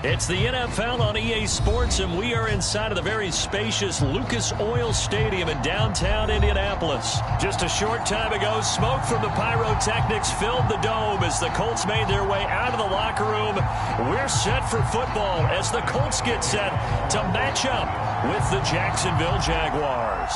It's the NFL on EA Sports, and we are inside of the very spacious Lucas Oil Stadium in downtown Indianapolis. Just a short time ago, smoke from the pyrotechnics filled the dome as the Colts made their way out of the locker room. We're set for football as the Colts get set to match up with the Jacksonville Jaguars.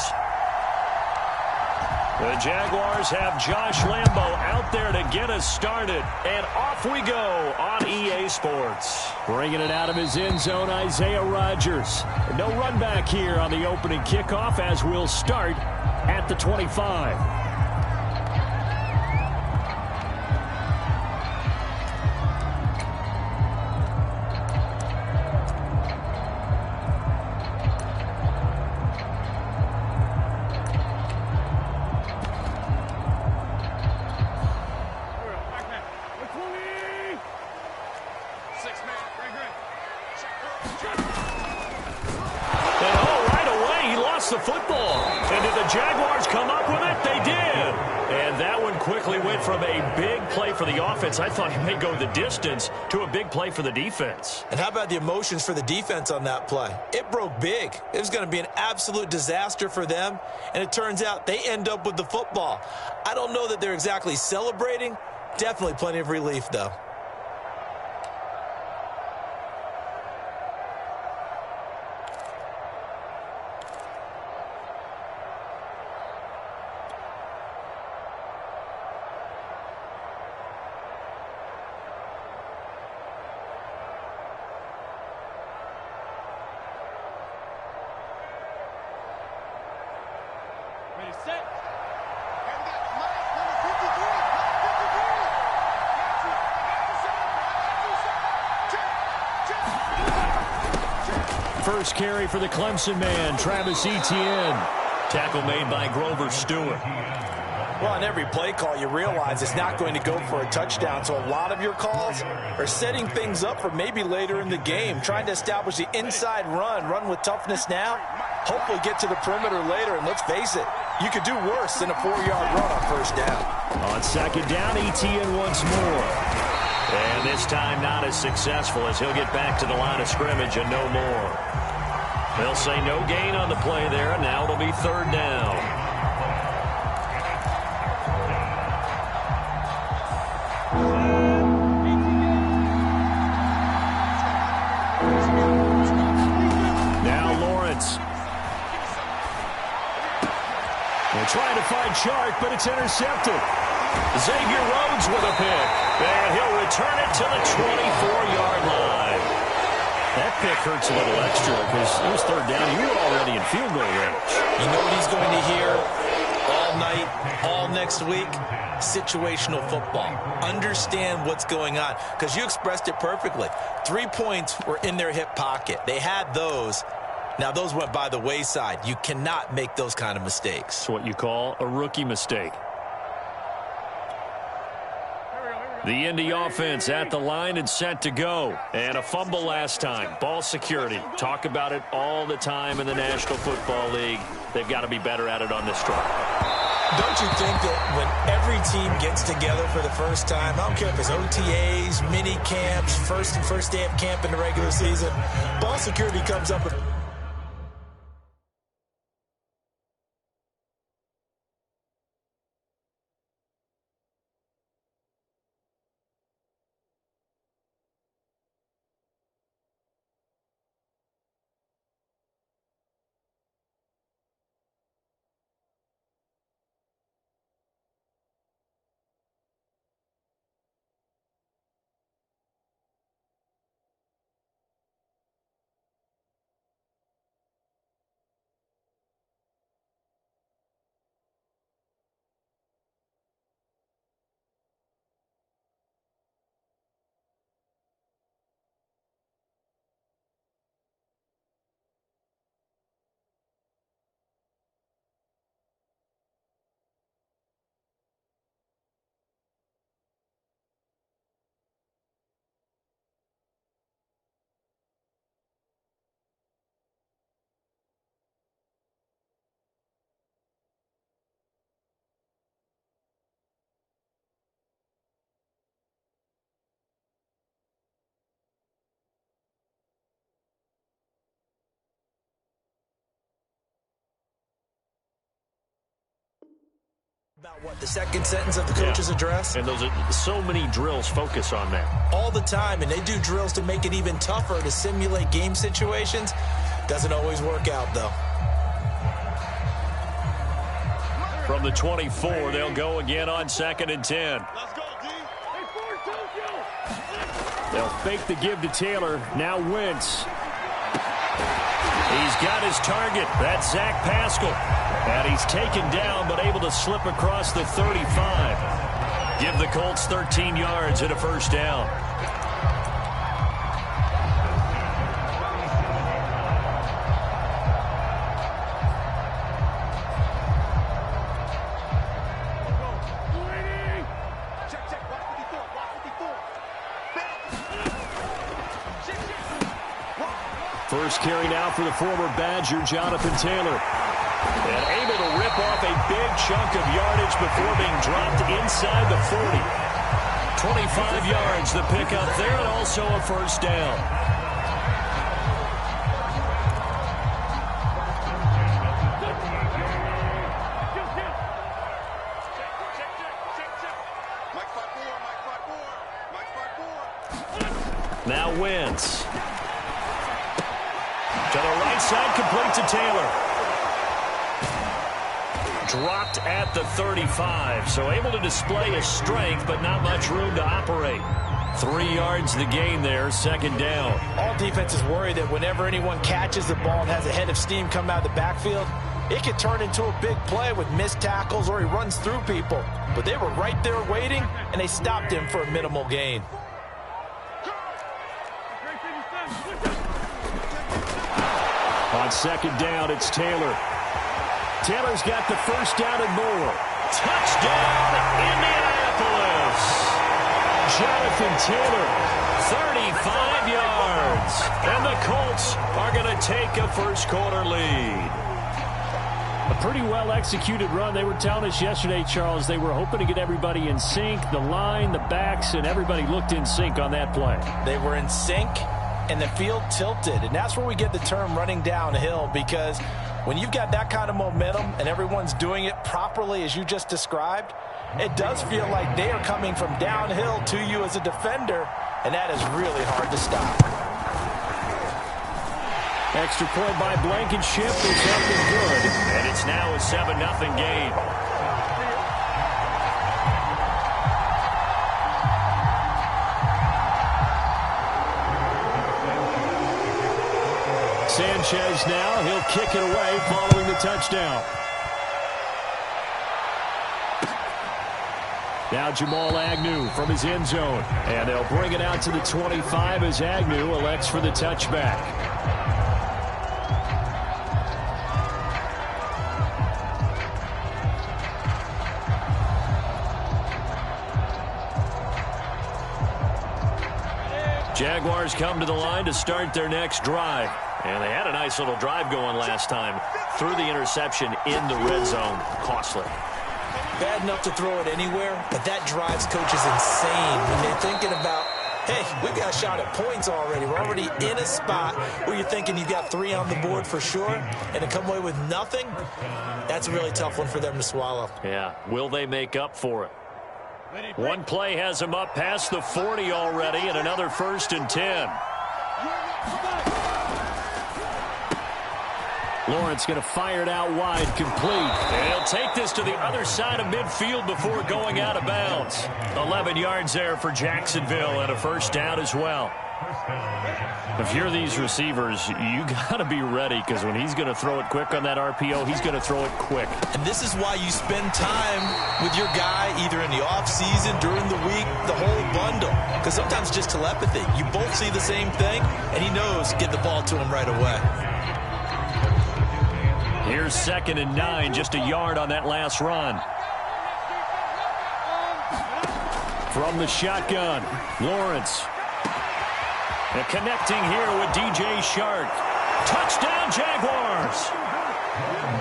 The Jaguars have Josh Lambo out there to get us started. And off we go on EA Sports. Bringing it out of his end zone, Isaiah Rodgers. No run back here on the opening kickoff as we'll start at the 25. The football. And did the Jaguars come up with it? They did. And that one quickly went from a big play for the offense. I thought he may go the distance to a big play for the defense. And how about the emotions for the defense on that play? It broke big. It was going to be an absolute disaster for them. And it turns out they end up with the football. I don't know that they're exactly celebrating. Definitely plenty of relief, though. First carry for the Clemson man, Travis Etienne. Tackle made by Grover Stewart. Well, on every play call, you realize it's not going to go for a touchdown. So a lot of your calls are setting things up for maybe later in the game, trying to establish the inside run with toughness now, hopefully get to the perimeter later. And let's face it, you could do worse than a 4-yard run on first down. On second down, Etienne once more. And this time not as successful as he'll get back to the line of scrimmage and no more. They'll say no gain on the play there, and now it'll be third down. Now Lawrence. They're trying to find Chark, but it's intercepted. Xavier Rhodes with a pick, and he'll return it to the 24-yard line. That pick hurts a little extra because it was third down. You were already in field goal range. You know what he's going to hear all night, all next week? Situational football. Understand what's going on, because you expressed it perfectly. 3 points were in their hip pocket. They had those. Now, those went by the wayside. You cannot make those kind of mistakes. It's what you call a rookie mistake. The Indy offense at the line and set to go. And a fumble last time. Ball security. Talk about it all the time in the National Football League. They've got to be better at it on this drive. Don't you think that when every team gets together for the first time, I don't care if it's OTAs, mini camps, first day of camp in the regular season, ball security comes up with About what, the second sentence of the coach's address? And those are so many drills focus on that. All the time, and they do drills to make it even tougher to simulate game situations. Doesn't always work out, though. From the 24, they'll go again on 2nd and 10. They'll fake the give to Taylor. Now Wentz. He's got his target. That's Zach Pascal. And he's taken down but able to slip across the 35. Give the Colts 13 yards and a first down. First carry now for the former Badger, Jonathan Taylor. And able to rip off a big chunk of yardage before being dropped inside the 40. 25 yards the pickup there, and also a first down. Now Wentz. To the right side, complete to Taylor. Dropped at the 35, so able to display his strength, but not much room to operate. 3 yards the gain there, second down. All defenses worry that whenever anyone catches the ball and has a head of steam come out of the backfield, it could turn into a big play with missed tackles or he runs through people. But they were right there waiting, and they stopped him for a minimal gain. On second down, it's Taylor. Taylor's got the first down and more. Touchdown, Indianapolis. Jonathan Taylor. 35 yards. And the Colts are going to take a first quarter lead. A pretty well-executed run. They were telling us yesterday, Charles, they were hoping to get everybody in sync, the line, the backs, and everybody looked in sync on that play. They were in sync, and the field tilted. And that's where we get the term running downhill, because when you've got that kind of momentum and everyone's doing it properly as you just described, it does feel like they are coming from downhill to you as a defender, and that is really hard to stop. Extra point by Blankenship is up and good. And it's now a 7-0 game. Sanchez now, he'll kick it away following the touchdown. Now Jamal Agnew from his end zone. And they'll bring it out to the 25 as Agnew elects for the touchback. Jaguars come to the line to start their next drive. And they had a nice little drive going last time. Threw the interception in the red zone. Costly. Bad enough to throw it anywhere, but that drives coaches insane when they're thinking about, hey, we got a shot at points already. We're already in a spot where you're thinking you've got 3 on the board for sure, and to come away with nothing, that's a really tough one for them to swallow. Yeah, will they make up for it? One play has them up past the 40 already, and another 1st and 10. Lawrence going to fire it out wide, complete. And he'll take this to the other side of midfield before going out of bounds. 11 yards there for Jacksonville, and a first down as well. If you're these receivers, you got to be ready, because when he's going to throw it quick on that RPO, he's going to throw it quick. And this is why you spend time with your guy either in the offseason, during the week, the whole bundle. Because sometimes just telepathy. You both see the same thing, and he knows get the ball to him right away. Here's 2nd and 9, just a yard on that last run. From the shotgun, Lawrence. And connecting here with DJ Chark. Touchdown, Jaguars!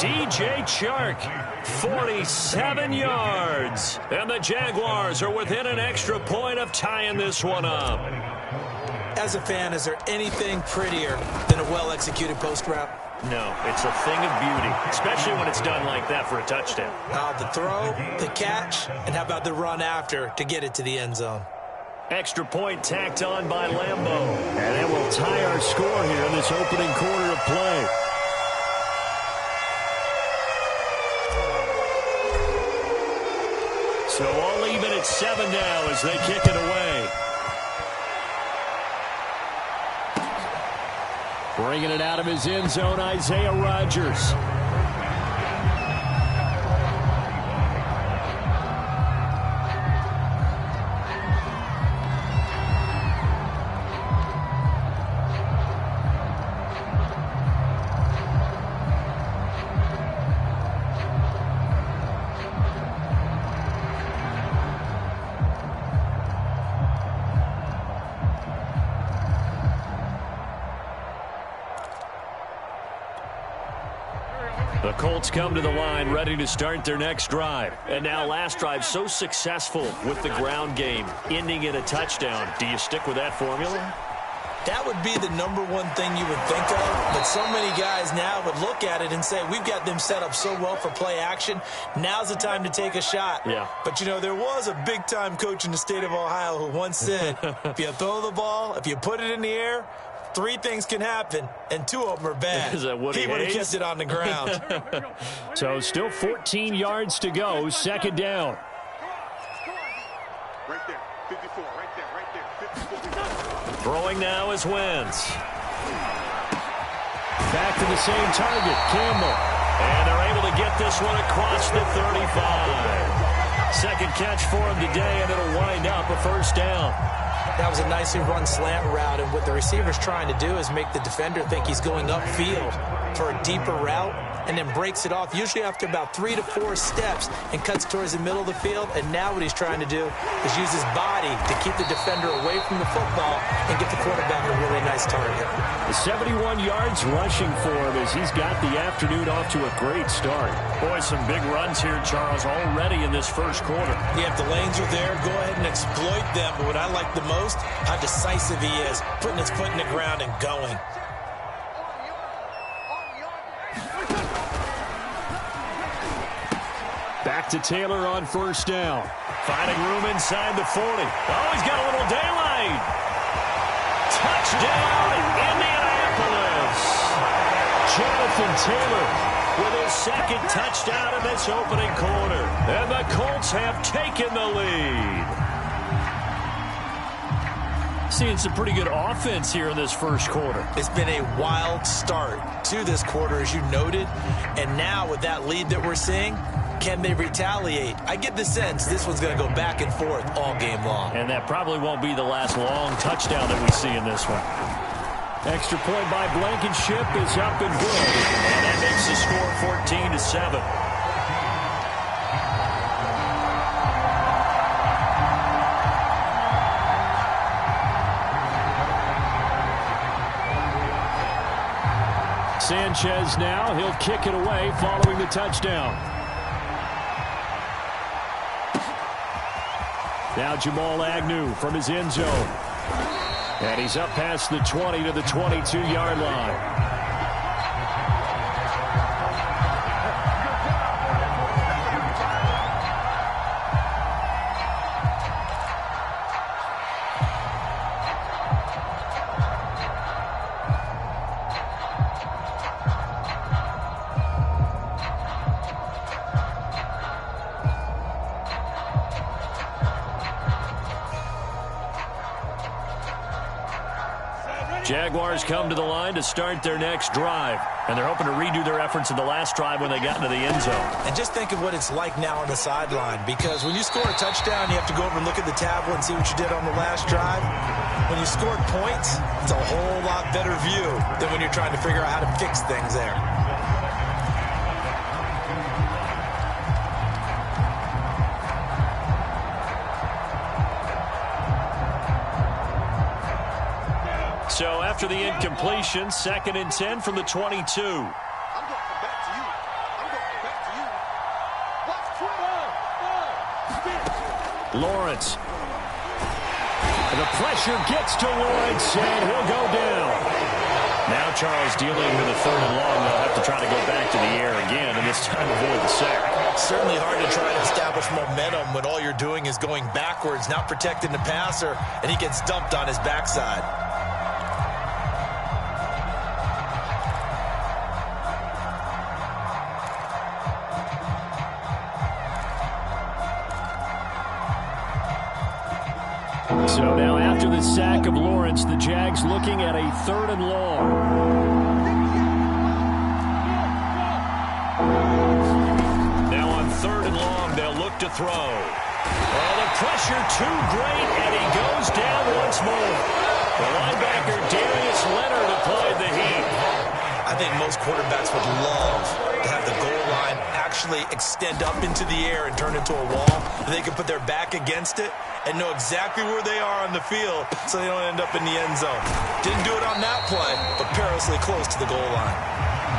DJ Chark, 47 yards. And the Jaguars are within an extra point of tying this one up. as a fan, is there anything prettier than a well-executed post route? No, it's a thing of beauty, especially when it's done like that for a touchdown. The throw, the catch, and how about the run after to get it to the end zone? Extra point tacked on by Lambeau. And that will tie our score here in this opening quarter of play. So all even at 7 now as they kick it away. Bringing it out of his end zone, Isaiah Rodgers. The Colts come to the line ready to start their next drive. And now last drive so successful with the ground game, ending in a touchdown. Do you stick with that formula? That would be the number one thing you would think of, but so many guys now would look at it and say, we've got them set up so well for play action. Now's the time to take a shot. Yeah. But, you know, there was a big-time coach in the state of Ohio who once said, if you throw the ball, if you put it in the air, 3 things can happen, and 2 of them are bad. Is that Woody He would have Hayes? kept it on the ground. So still 14 yards to go, second down. Right there, 54, right there, 54. Throwing now is Wentz. Back to the same target, Campbell. And they're able to get this one across the 35. Second catch for him today, and it'll wind up a first down. That was a nicely run slant route, and what the receiver's trying to do is make the defender think he's going upfield for a deeper route, and then breaks it off, usually after about 3 to 4 steps, and cuts towards the middle of the field. And now what he's trying to do is use his body to keep the defender away from the football and get the quarterback a really nice target. The 71 yards rushing for him as he's got the afternoon off to a great start. Boy, some big runs here, Charles, already in this first quarter. Yeah, if the lanes are there, go ahead and exploit them. But what I like the most, how decisive he is, putting his foot in the ground and going. Back to Taylor on first down. Finding room inside the 40. Oh, he's got a little daylight. Touchdown, Indianapolis. Jonathan Taylor With his second touchdown in this opening quarter. And the Colts have taken the lead. Seeing some pretty good offense here in this first quarter. It's been a wild start to this quarter, as you noted. And now with that lead that we're seeing, can they retaliate? I get the sense this one's going to go back and forth all game long. And that probably won't be the last long touchdown that we see in this one. Extra point by Blankenship is up and good. And that makes the score 14-7. Sanchez now, he'll kick it away following the touchdown. Now Jamal Agnew from his end zone. And he's up past the 20 to the 22-yard line. Jaguars come to the line to start their next drive. And they're hoping to redo their efforts in the last drive when they got into the end zone. And just think of what it's like now on the sideline. Because when you score a touchdown, you have to go over and look at the tablet and see what you did on the last drive. When you scored points, it's a whole lot better view than when you're trying to figure out how to fix things there. So after the incompletion, 2nd and 10 from the 22. I'm going to come back to you. I'm going to come back to you. Watch football. Lawrence. The pressure gets to Lawrence, and he'll go down. Now Charles dealing with a 3rd and long. They'll have to try to go back to the air again, and this time avoid the sack. Certainly hard to try to establish momentum when all you're doing is going backwards, not protecting the passer, and he gets dumped on his backside. So now after the sack of Lawrence, the Jags looking at a 3rd and long. Now on 3rd and long, they'll look to throw. Oh, the pressure too great, and he goes down once more. The linebacker, Darius Leonard, applied the heat. I think most quarterbacks would love to have the goal line actually extend up into the air and turn into a wall. They can put their back against it and know exactly where they are on the field so they don't end up in the end zone. Didn't do it on that play, but perilously close to the goal line.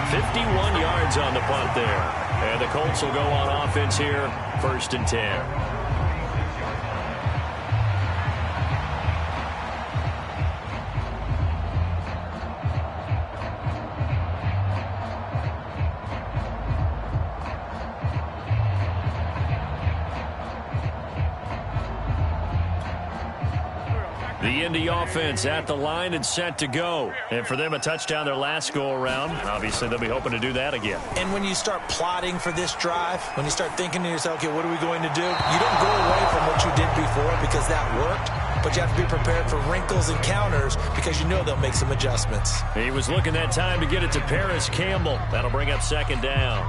51 yards on the punt there. And the Colts will go on offense here, 1st and 10. The Indy offense at the line and set to go. And for them, a touchdown their last go-around. Obviously, they'll be hoping to do that again. And when you start plotting for this drive, when you start thinking to yourself, okay, what are we going to do? You don't go away from what you did before because that worked, but you have to be prepared for wrinkles and counters because you know they'll make some adjustments. He was looking that time to get it to Paris Campbell. That'll bring up 2nd down.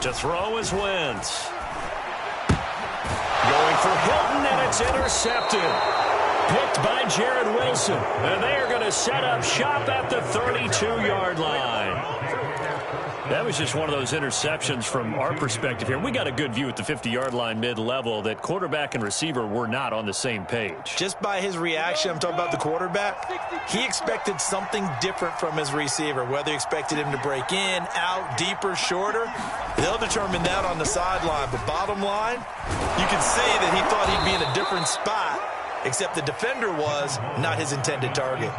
To throw is Wentz. Going for Hilton, and it's intercepted. Picked by Jared Wilson. And they are going to set up shop at the 32-yard line. That was just one of those interceptions from our perspective here. We got a good view at the 50-yard line mid-level that quarterback and receiver were not on the same page. Just by his reaction, I'm talking about the quarterback, he expected something different from his receiver, whether he expected him to break in, out, deeper, shorter. They'll determine that on the sideline. But bottom line, you can see that he thought he'd be in a different spot, except the defender was not his intended target.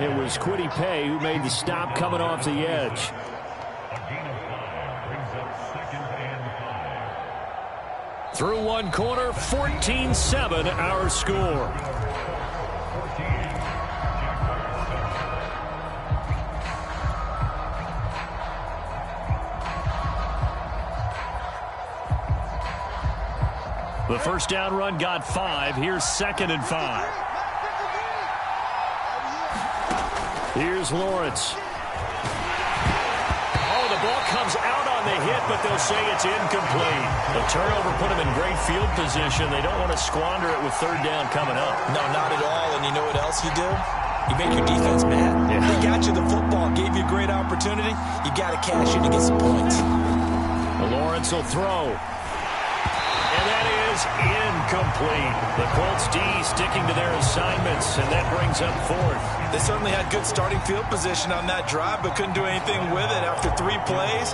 It was Kwity Paye who made the stop coming off the edge. Through one quarter, 14-7 our score. The first down run got 5. Here's 2nd and 5. Here's Lawrence. Oh, the ball comes out on the hit, but they'll say it's incomplete. The turnover put them in great field position. They don't want to squander it with 3rd down coming up. No, not at all. And you know what else you do? You make your defense mad. Yeah. They got you the football, gave you a great opportunity. You got to cash in to get some points. Lawrence will throw. And that is incomplete. The Colts D sticking to their assignments, and that brings up 4th. They certainly had good starting field position on that drive, but couldn't do anything with it after 3 plays.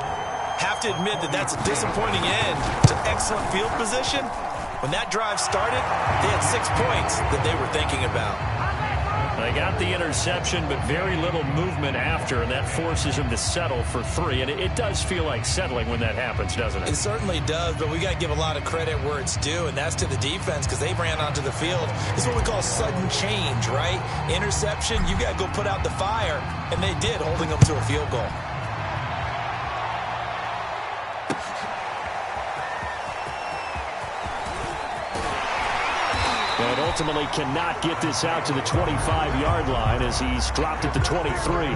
Have to admit that that's a disappointing end to excellent field position. When that drive started, they had 6 points that they were thinking about. They got the interception, but very little movement after, and that forces them to settle for 3. And it does feel like settling when that happens, doesn't it? It certainly does, but we got to give a lot of credit where it's due, and that's to the defense because they ran onto the field. This is what we call sudden change, right? Interception, you got to go put out the fire, and they did, holding them to a field goal. And ultimately cannot get this out to the 25-yard line as he's dropped at the 23.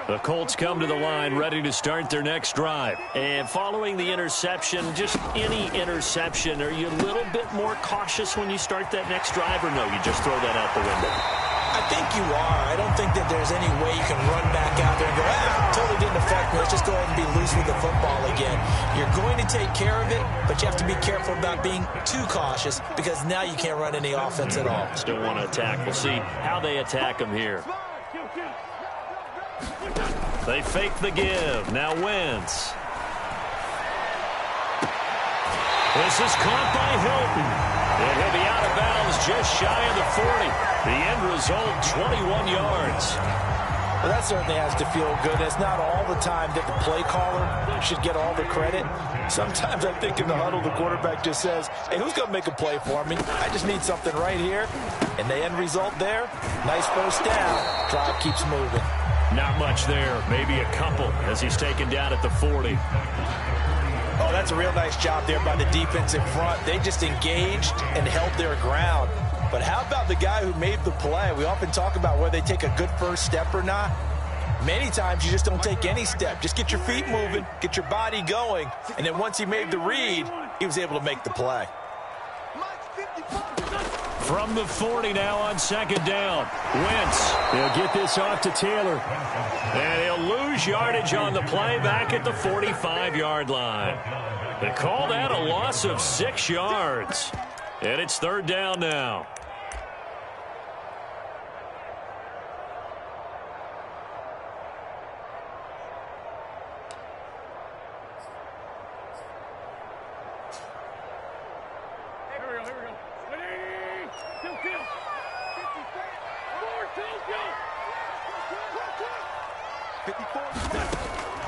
The Colts come to the line ready to start their next drive. And following the interception, just any interception, are you a little bit more cautious when you start that next drive, or no, you just throw that out the window? I think you are. I don't think that there's any way you can run back out there and go, totally didn't affect me. Let's just go ahead and be loose with the football again. You're going to take care of it, but you have to be careful about being too cautious because now you can't run any offense at all. Still want to attack. We'll see how they attack him here. They fake the give. Now Wentz. This is caught by Hilton. And he'll be out of bounds just shy of the 40. The end result, 21 yards. Well, that certainly has to feel good. It's not all the time that the play caller should get all the credit. Sometimes I think in the huddle, the quarterback just says, hey, who's going to make a play for me? I just need something right here. And the end result there, nice first down. Drive keeps moving. Not much there. Maybe a couple as he's taken down at the 40. Oh, that's a real nice job there by the defense in front. They just engaged and held their ground. But how about the guy who made the play? We often talk about whether they take a good first step or not. Many times you just don't take any step. Just get your feet moving, get your body going, and then once he made the read, he was able to make the play. From the 40 now on second down. Wentz. They'll get this off to Taylor. And he'll lose yardage on the play back at the 45-yard line. They call that a loss of 6 yards. And it's third down now.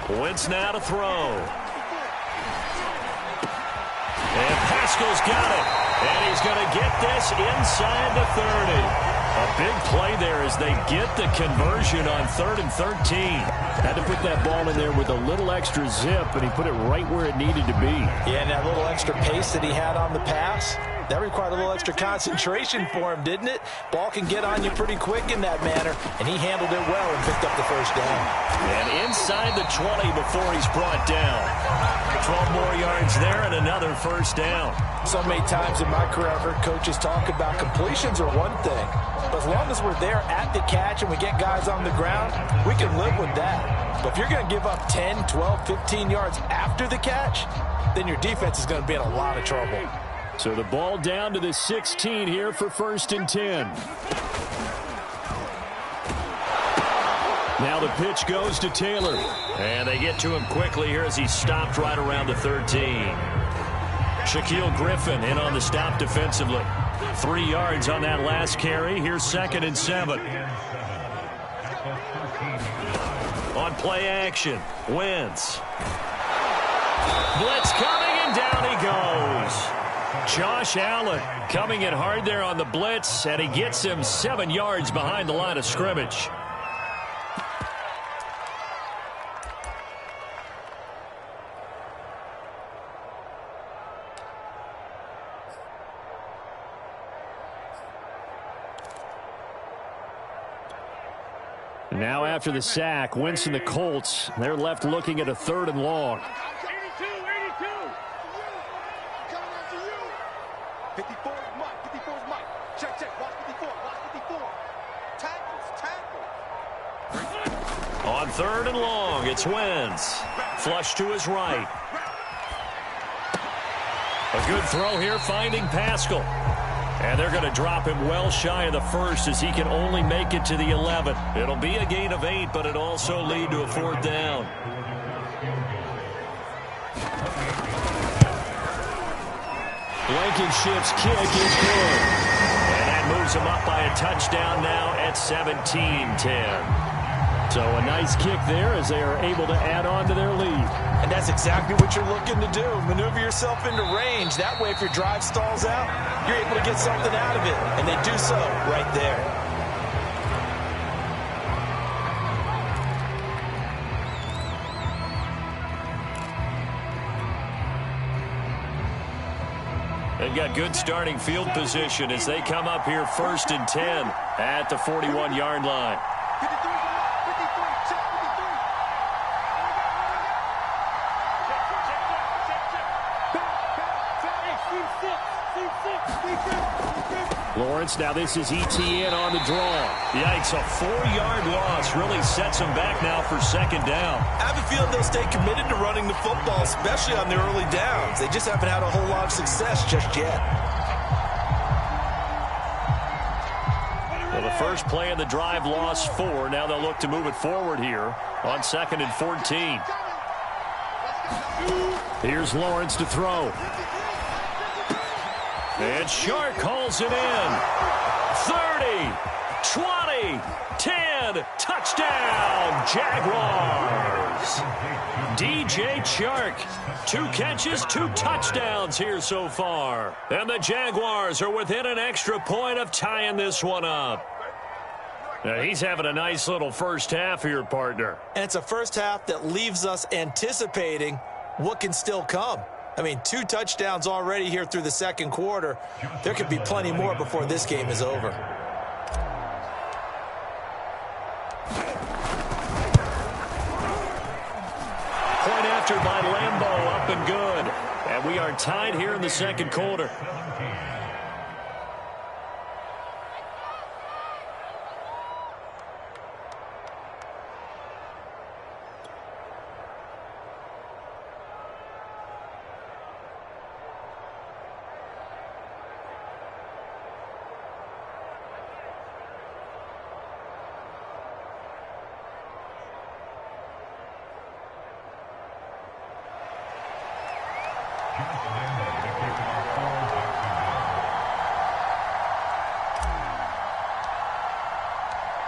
Wentz now to throw. And Pascal's got it. And he's going to get this inside the 30. A big play there as they get the conversion on 3rd and 13. Had to put that ball in there with a little extra zip, and he put it right where it needed to be. Yeah, and that little extra pace that he had on the pass, that required a little extra concentration for him, didn't it? Ball can get on you pretty quick in that manner, and he handled it well and picked up the first down. And inside the 20 before he's brought down. 12 more yards there and another first down. So many times in my career I've heard coaches talk about completions are one thing, but as long as we're there at the catch and we get guys on the ground, we can live with that. But if you're going to give up 10, 12, 15 yards after the catch, then your defense is going to be in a lot of trouble. So the ball down to the 16 here for 1st and 10. Now the pitch goes to Taylor. And they get to him quickly here as he's stopped right around the 13. Shaquille Griffin in on the stop defensively. 3 yards on that last carry. Here's 2nd and 7. On play action, Wentz. Blitz coming, and down he goes. Josh Allen coming in hard there on the blitz, and he gets him 7 yards behind the line of scrimmage. Now after the sack, Wentz and the Colts, they're left looking at a 3rd and long. 82. Coming after you. 54 is Mike. 54 is Mike. Check. Watch 54. Watch 54. Tackles. On 3rd and long, it's Wentz. Flush to his right. A good throw here, finding Pascal. And they're going to drop him well shy of the 1st as he can only make it to the 11. It'll be a gain of 8, but it'll also lead to a 4th down. Blankenship's kick is good. And that moves him up by a touchdown now at 17-10. So a nice kick there as they are able to add on to their lead. And that's exactly what you're looking to do. Maneuver yourself into range. That way, if your drive stalls out, you're able to get something out of it. And they do so right there. They've got good starting field position as they come up here 1st and 10 at the 41-yard line. 53. Check 53. Back. C6. Lawrence, now this is ETN on the draw. Yikes, a 4-yard loss really sets them back now for second down. I have a feeling they'll stay committed to running the football, especially on the early downs. They just haven't had a whole lot of success just yet. Well, the first play of the drive lost 4. Now they'll look to move it forward here on 2nd and 14. Here's Lawrence to throw. And Shark calls it in. 30, 20, 10, touchdown, Jaguars. DJ Chark, 2 catches, 2 touchdowns here so far. And the Jaguars are within an extra point of tying this one up. Now, he's having a nice little first half here, partner. And it's a first half that leaves us anticipating what can still come. I mean, 2 touchdowns already here through the second quarter. There could be plenty more before this game is over. Point after by Lambeau, up and good. And we are tied here in the second quarter.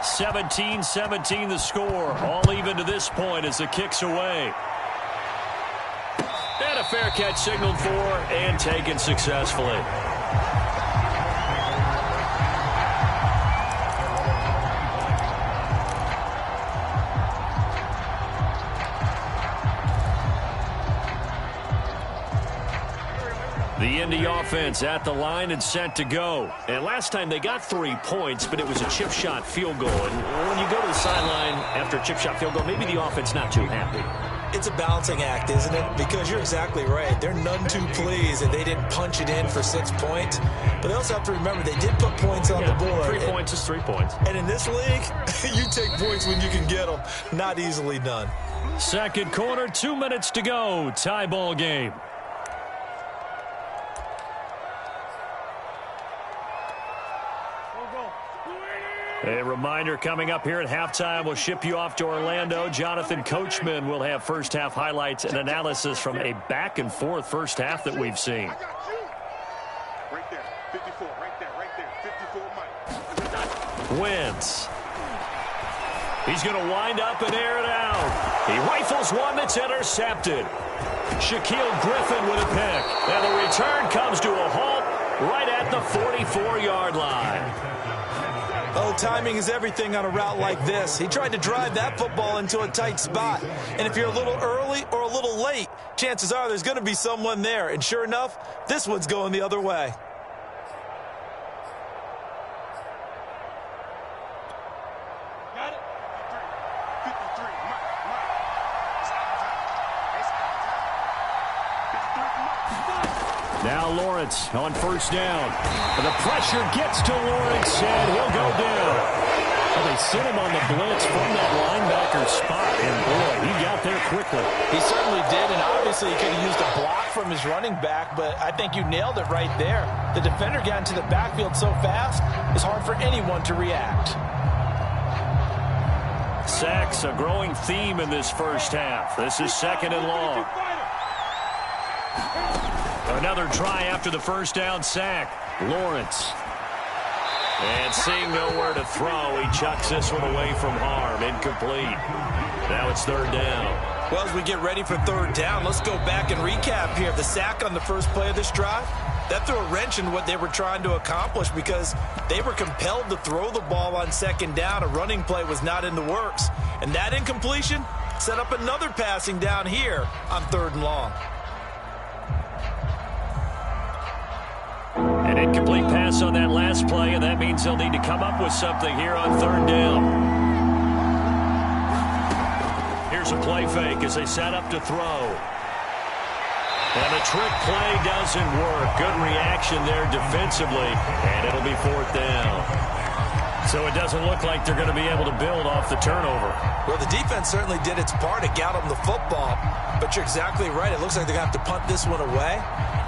(17-17) the score. All even to this point as the kick's away. And a fair catch signaled for and taken successfully. The Indy offense at the line and set to go. And last time they got 3 points, but it was a chip shot field goal. And when you go to the sideline after a chip shot field goal, maybe the offense not too happy. It's a balancing act, isn't it? Because you're exactly right. They're none too pleased that they didn't punch it in for 6 points. But they also have to remember they did put points on the board. 3 points is 3 points. And in this league, you take points when you can get them. Not easily done. Second quarter, 2 minutes to go. Tie ball game. A reminder coming up here at halftime. We'll ship you off to Orlando. Jonathan Coachman will have first half highlights and analysis from a back and forth first half that we've seen. Right there, 54, right there, 54, Mike. Wentz. He's going to wind up and air it out. He rifles one that's intercepted. Shaquille Griffin with a pick. And the return comes to a halt right at the 44-yard line. Oh, timing is everything on a route like this. He tried to drive that football into a tight spot. And if you're a little early or a little late, chances are there's going to be someone there. And sure enough, this one's going the other way. Got it? 53, Mike. It's out of time. Now Lawrence on first down. And the pressure gets to Lawrence, and he'll go down. Well, they sent him on the blitz from that linebacker spot, and boy, he got there quickly. He certainly did, and obviously he could have used a block from his running back, but I think you nailed it right there. The defender got into the backfield so fast, it's hard for anyone to react. Sacks, a growing theme in this first half. This is second and long. Another try after the first down sack. Lawrence. And seeing nowhere to throw, he chucks this one away from harm. Incomplete. Now it's third down. Well, as we get ready for third down, let's go back and recap here. The sack on the first play of this drive, that threw a wrench in what they were trying to accomplish because they were compelled to throw the ball on second down. A running play was not in the works. And that incompletion set up another passing down here on third and long. An incomplete pass on that last play, and that means they'll need to come up with something here on third down. Here's a play fake as they set up to throw. And the trick play doesn't work. Good reaction there defensively, and it'll be 4th down. So it doesn't look like they're going to be able to build off the turnover. Well, the defense certainly did its part to get them the football, but you're exactly right. It looks like they're going to have to punt this one away,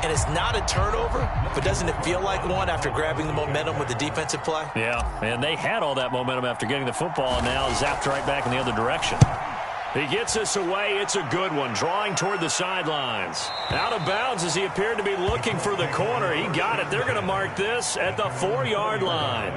and it's not a turnover, but doesn't it feel like one after grabbing the momentum with the defensive play? Yeah, and they had all that momentum after getting the football, and now zapped right back in the other direction. He gets us away. It's a good one, drawing toward the sidelines. Out of bounds as he appeared to be looking for the corner. He got it. They're going to mark this at the 4-yard line.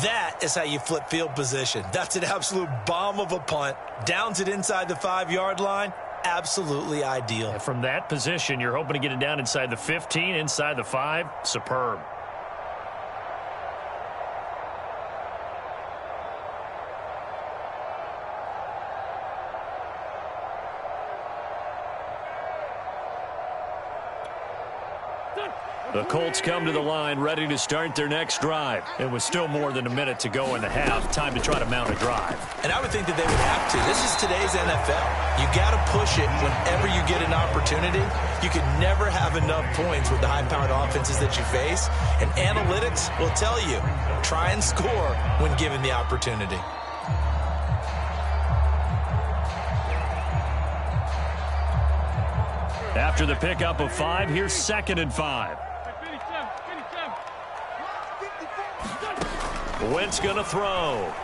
That is how you flip field position. That's an absolute bomb of a punt. Downs it inside the 5-yard line. Absolutely ideal. And from that position, you're hoping to get it down inside the 15, inside the 5. Superb. The Colts come to the line ready to start their next drive. It was still more than a minute to go in the half. Time to try to mount a drive. And I would think that they would have to. This is today's NFL. You got to push it whenever you get an opportunity. You can never have enough points with the high-powered offenses that you face. And analytics will tell you, try and score when given the opportunity. After the pickup of 5, here's 2nd and 5. Wentz going to throw.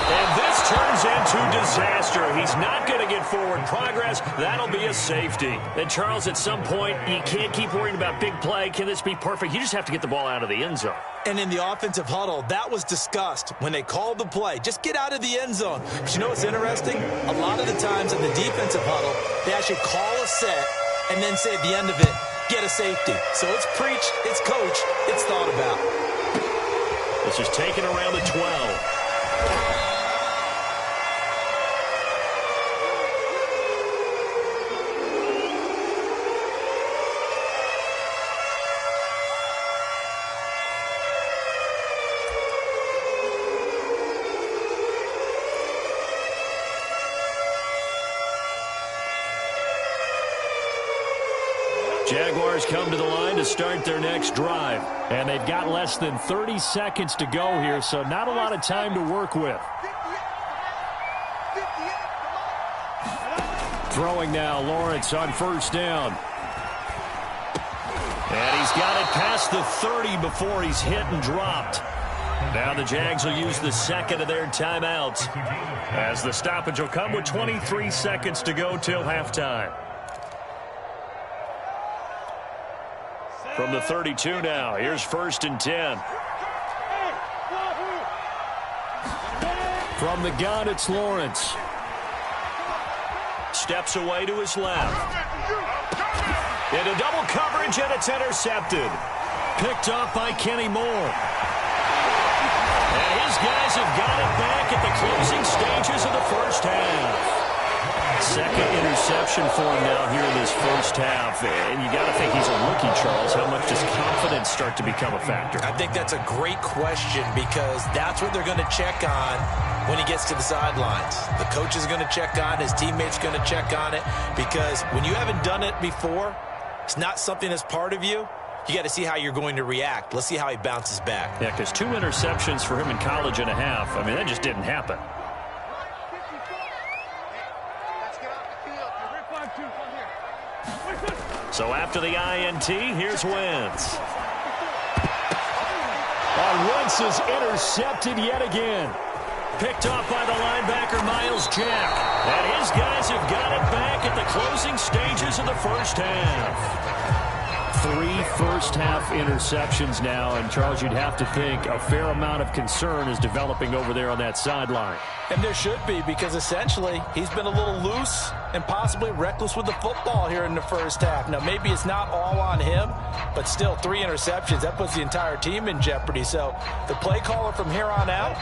And this turns into disaster. He's not going to get forward progress. That'll be a safety. And, Charles, at some point, you can't keep worrying about big play. Can this be perfect? You just have to get the ball out of the end zone. And in the offensive huddle, that was discussed when they called the play. Just get out of the end zone. But you know what's interesting? A lot of the times in the defensive huddle, they actually call a set and then say at the end of it, get a safety. So it's preach, it's coach, it's thought about. This is taken around the 12. Jaguars come to the line to start their next drive. And they've got less than 30 seconds to go here, so not a lot of time to work with. Throwing now, Lawrence on 1st down. And he's got it past the 30 before he's hit and dropped. Now the Jags will use the 2nd of their timeouts, as the stoppage will come with 23 seconds to go till halftime. From the 32 now, here's 1st and 10. From the gun, it's Lawrence. Steps away to his left. Into double coverage, and it's intercepted. Picked off by Kenny Moore. And his guys have got it back at the closing stages of the 1st half. 2nd interception for him now here in this 1st half. And you got to think he's a rookie, Charles. How much does confidence start to become a factor? I think that's a great question, because that's what they're going to check on when he gets to the sidelines. The coach is going to check on it. His teammates going to check on it, because when you haven't done it before, it's not something that's part of you. You got to see how you're going to react. Let's see how he bounces back. Yeah, because 2 interceptions for him in college and a half. I mean, that just didn't happen. So after the INT, here's Wentz. And Wentz is intercepted yet again. Picked off by the linebacker, Miles Jack. And his guys have got it back at the closing stages of the 1st half. 3 first-half interceptions now, and Charles, you'd have to think a fair amount of concern is developing over there on that sideline. And there should be, because essentially he's been a little loose and possibly reckless with the football here in the 1st half. Now, maybe it's not all on him, but still 3 interceptions. That puts the entire team in jeopardy. So the play caller from here on out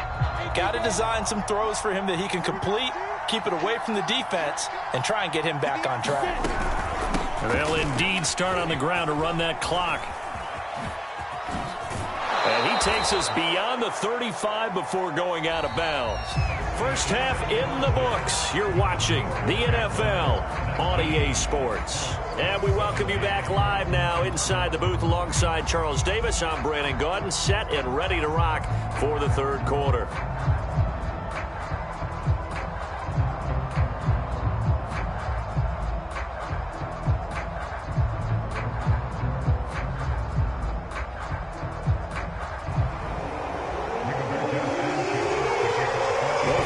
got to design some throws for him that he can complete, keep it away from the defense, and try and get him back on track. They'll indeed start on the ground to run that clock. And And he takes us beyond the 35 before going out of bounds. First half in the books. You're watching the NFL on EA Sports. And we welcome you back live now inside the booth alongside Charles Davis. I'm Brandon Gaudin, set and ready to rock for the third quarter.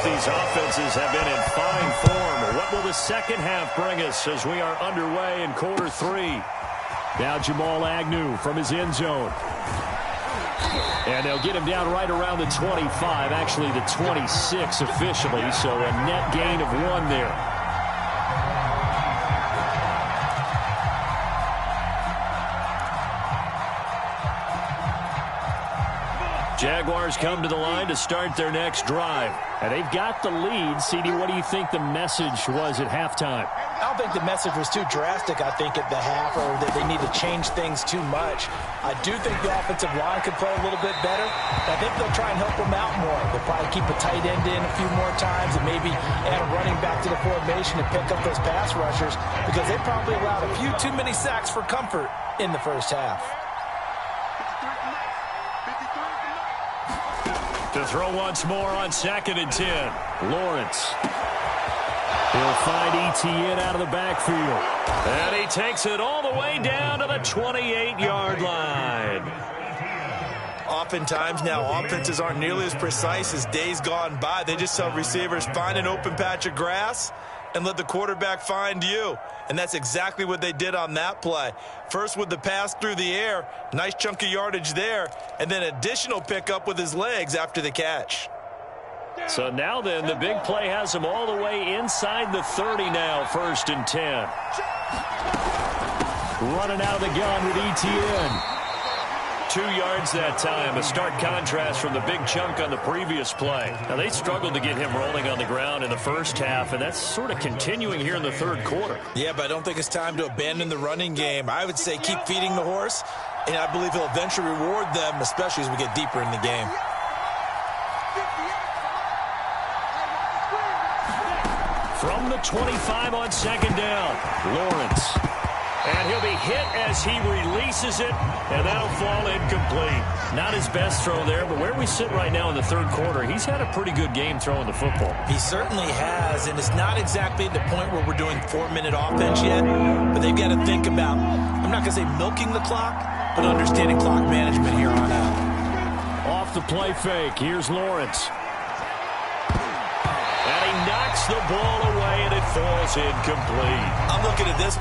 These offenses have been in fine form. What will the second half bring us as we are underway in quarter three? Now Jamal Agnew from his end zone. And they'll get him down right around the 25, actually the 26 officially, so a net gain of 1 there. Jaguars come to the line to start their next drive. And they've got the lead. CD, what do you think the message was at halftime? I don't think the message was too drastic, I think, at the half, or that they need to change things too much. I do think the offensive line could play a little bit better. I think they'll try and help them out more. They'll probably keep a tight end in a few more times and maybe add a running back to the formation and pick up those pass rushers, because they probably allowed a few too many sacks for comfort in the first half. To throw once more on 2nd and 10. Lawrence. He'll find Etienne out of the backfield. And he takes it all the way down to the 28-yard line. Oftentimes now, offenses aren't nearly as precise as days gone by. They just tell receivers, find an open patch of grass and let the quarterback find you. And that's exactly what they did on that play. First with the pass through the air, nice chunk of yardage there, and then additional pickup with his legs after the catch. So now then, the big play has him all the way inside the 30 now, 1st and 10. Running out of the gun with Etienne. 2 yards that time, a stark contrast from the big chunk on the previous play. Now, they struggled to get him rolling on the ground in the first half, and that's sort of continuing here in the third quarter. Yeah, but I don't think it's time to abandon the running game. I would say keep feeding the horse, and I believe he'll eventually reward them, especially as we get deeper in the game. From the 25 on 2nd down, Lawrence. And he'll be hit as he releases it, and that'll fall incomplete. Not his best throw there, but where we sit right now in the third quarter, he's had a pretty good game throwing the football. He certainly has, and it's not exactly at the point where we're doing 4-minute offense yet, but they've got to think about, I'm not going to say milking the clock, but understanding clock management here on out. Off the play fake, here's Lawrence. And he knocks the ball away, and it falls incomplete. I'm looking at this